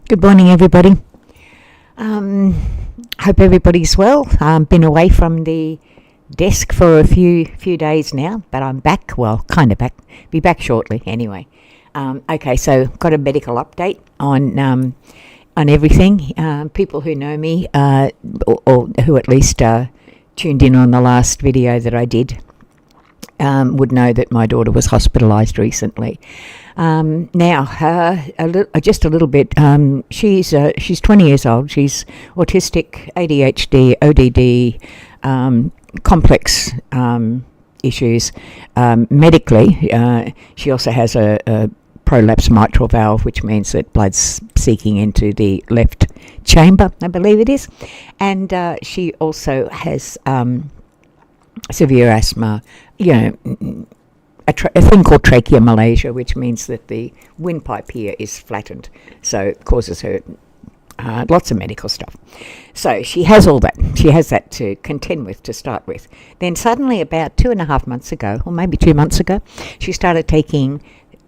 Good morning, everybody. Hope everybody's well. Been away from the desk for a few days now, but I'm back. Well, kind of back. Be back shortly, anyway. Okay, so got a medical update on everything. People who know me, or who at least tuned in on the last video that I did, would know that my daughter was hospitalised recently. Just a little bit. She's 20 years old. She's autistic, ADHD, ODD, complex issues. Medically, she also has a prolapsed mitral valve, which means that blood's seeking into the left chamber, I believe it is, and she also has severe asthma. A thing called tracheomalacia, which means that the windpipe here is flattened, so it causes her lots of medical stuff. So she has all that. She has that to contend with to start with. Then suddenly, about 2.5 months ago, or maybe 2 months ago, she started taking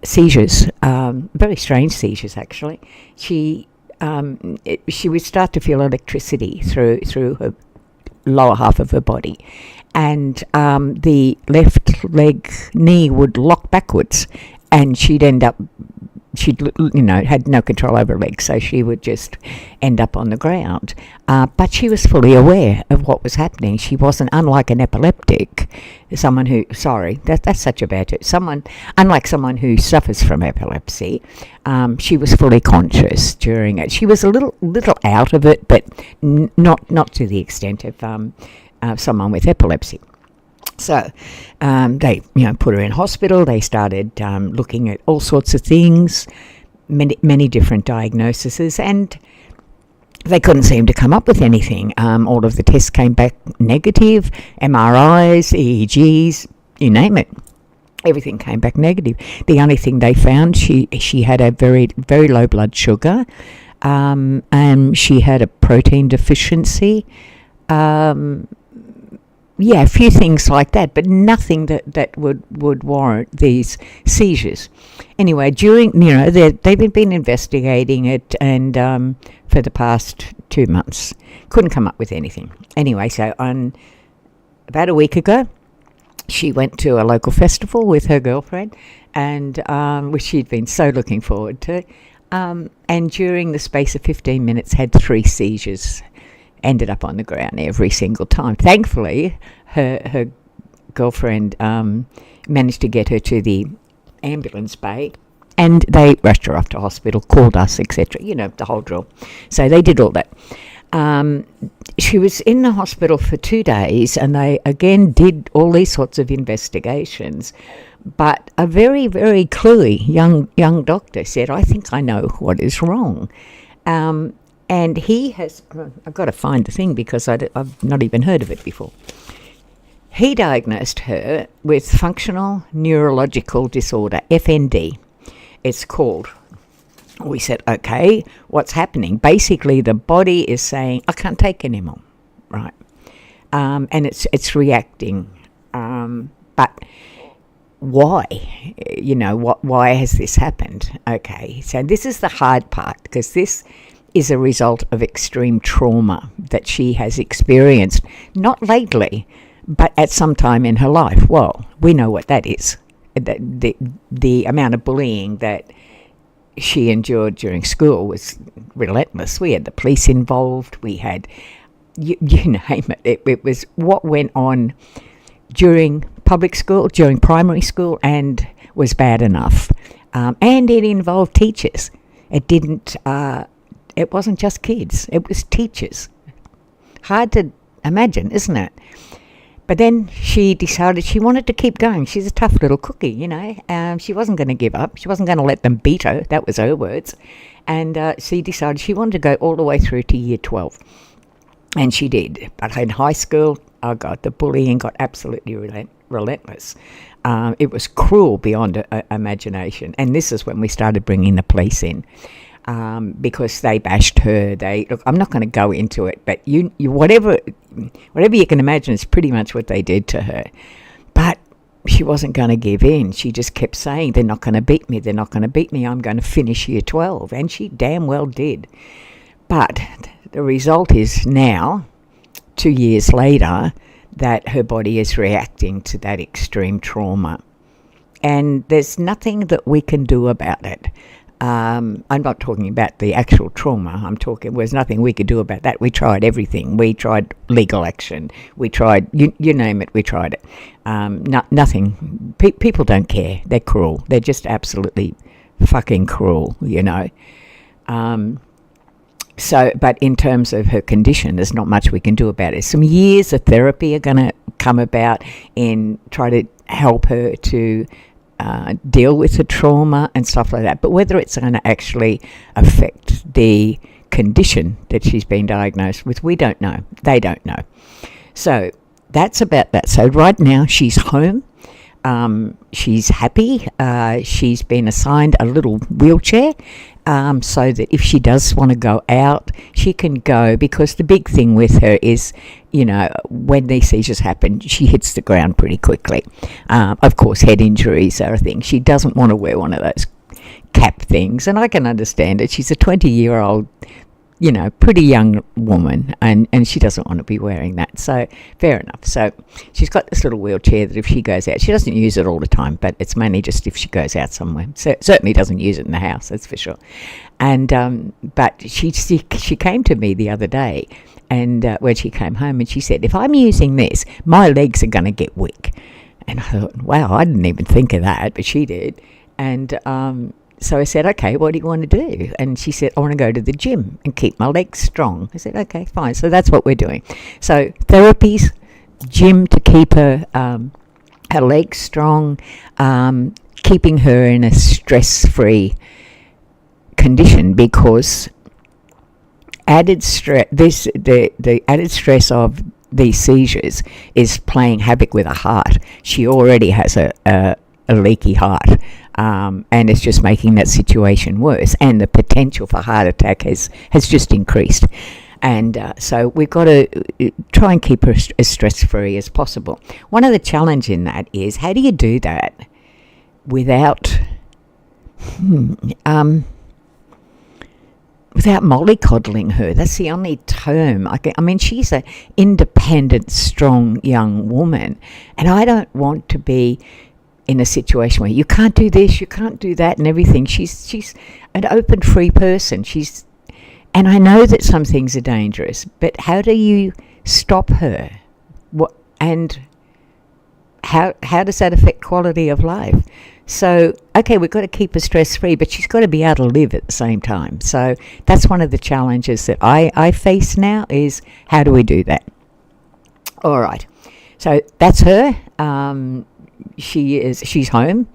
seizures, very strange seizures actually. She would start to feel electricity through her lower half of her body, and the left knee would lock backwards, and she'd had no control over her legs, so she would just end up on the ground. But she was fully aware of what was happening. She wasn't, unlike an epileptic, that's such a bad term. Unlike someone who suffers from epilepsy, she was fully conscious during it. She was a little out of it, but not to the extent of someone with epilepsy. So they put her in hospital. They started looking at all sorts of things, many different diagnoses, and they couldn't seem to come up with anything. All of the tests came back negative, MRIs, EEGs, you name it. Everything came back negative. The only thing they found, she had a very, very low blood sugar, and she had a protein deficiency. A few things like that, but nothing that would warrant these seizures. Anyway, they've been investigating it, and for the past 2 months, couldn't come up with anything. Anyway, so about a week ago, she went to a local festival with her girlfriend, and which she'd been so looking forward to. And during the space of 15 minutes, had 3 seizures. Ended up on the ground every single time. Thankfully, her girlfriend managed to get her to the ambulance bay, and they rushed her off to hospital, called us, etc. The whole drill. So they did all that. She was in the hospital for 2 days, and they again did all these sorts of investigations. But a very, very cluey young doctor said, "I think I know what is wrong." And he has, I've got to find the thing because I've not even heard of it before. He diagnosed her with functional neurological disorder, FND, it's called. We said, okay, what's happening? Basically, the body is saying, I can't take anymore, right? And it's reacting. But why? Why has this happened? Okay, so this is the hard part, because this is a result of extreme trauma that she has experienced, not lately, but at some time in her life. Well, we know what that is. The amount of bullying that she endured during school was relentless. We had the police involved. We had, you name it. It was what went on during public school, during primary school, and was bad enough. And it involved teachers. It wasn't just kids, it was teachers. Hard to imagine, isn't it? But then she decided she wanted to keep going. She's a tough little cookie, she wasn't going to give up. She wasn't going to let them beat her. That was her words. And she decided she wanted to go all the way through to year 12. And she did. But in high school, oh God, the bullying got absolutely relentless. It was cruel beyond imagination. And this is when we started bringing the police in. Because they bashed her. Look, I'm not going to go into it, but you whatever you can imagine is pretty much what they did to her. But she wasn't going to give in. She just kept saying, they're not going to beat me, they're not going to beat me, I'm going to finish year 12. And she damn well did. But the result is now, 2 years later, that her body is reacting to that extreme trauma. And there's nothing that we can do about it. I'm not talking about the actual trauma. I'm talking, there's nothing we could do about that. We tried everything. We tried legal action. We tried, you name it, we tried it. Nothing. People don't care. They're cruel. They're just absolutely fucking cruel, you know. But in terms of her condition, there's not much we can do about it. Some years of therapy are going to come about in try to help her to deal with the trauma and stuff like that. But whether it's going to actually affect the condition that she's been diagnosed with, we don't know. They don't know. So that's about that. So right now she's home. She's happy. She's been assigned a little wheelchair so that if she does want to go out, she can go, because the big thing with her is, you know, when these seizures happen, she hits the ground pretty quickly. Of course, head injuries are a thing. She doesn't want to wear one of those cap things, and I can understand it. She's a 20-year-old, you know, pretty young woman, and she doesn't want to be wearing that. So fair enough. So she's got this little wheelchair that if she goes out, she doesn't use it all the time, but it's mainly just if she goes out somewhere. So certainly doesn't use it in the house, that's for sure. And but she came to me the other day, and when she came home, and she said, if I'm using this, my legs are going to get weak. And I thought, wow, I didn't even think of that, but she did. And so I said, okay, what do you want to do? And she said, I want to go to the gym and keep my legs strong. I said, okay, fine. So that's what we're doing. So therapies, gym to keep her legs strong, keeping her in a stress-free condition, because added stress, the added stress of these seizures is playing havoc with her heart. She already has a leaky heart. And it's just making that situation worse, and the potential for heart attack has just increased. And so we've got to try and keep her as stress-free as possible. One of the challenges in that is, how do you do that without mollycoddling her? That's the only term. I mean, she's an independent, strong young woman, and I don't want to be in a situation where you can't do this, you can't do that, and everything. She's an open, free person. And I know that some things are dangerous, but how do you stop her? And how does that affect quality of life? So, okay, we've got to keep her stress-free, but she's got to be able to live at the same time. So that's one of the challenges that I face now, is how do we do that? All right. So that's her. She's home.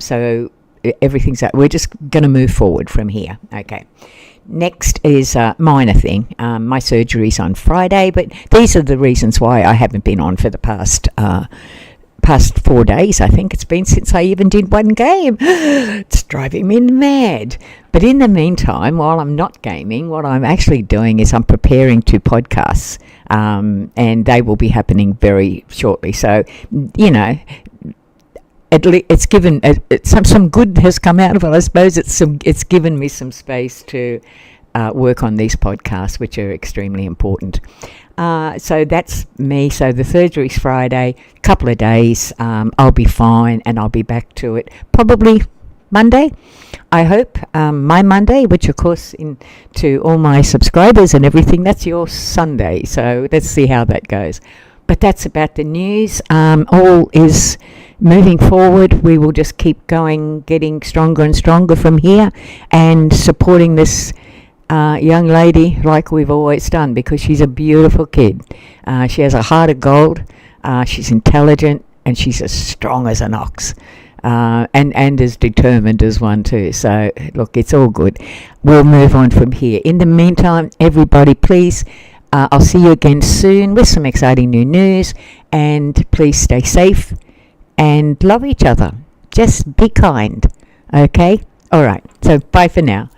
So everything's we're just going to move forward from here. Okay. Next is a minor thing. My surgery's on Friday, but these are the reasons why I haven't been on for the past 4 days. I think it's been since I even did one game. It's driving me mad. But in the meantime, while I'm not gaming, what I'm actually doing is I'm preparing 2 podcasts, and they will be happening very shortly. So, you know, it's given some good has come out of it. I suppose it's given me some space to work on these podcasts, which are extremely important. So that's me. So the surgery's Friday, couple of days. I'll be fine, and I'll be back to it probably Monday, I hope. My Monday, which of course to all my subscribers and everything, that's your Sunday. So let's see how that goes. But that's about the news. All is moving forward. We will just keep going, getting stronger and stronger from here, and supporting this young lady like we've always done, because she's a beautiful kid. She has a heart of gold. She's intelligent, and she's as strong as an ox. And as determined as one too. So look, it's all good. We'll move on from here. In the meantime, everybody, please, I'll see you again soon with some exciting new news, and please stay safe and love each other. Just be kind, okay? All right, so bye for now.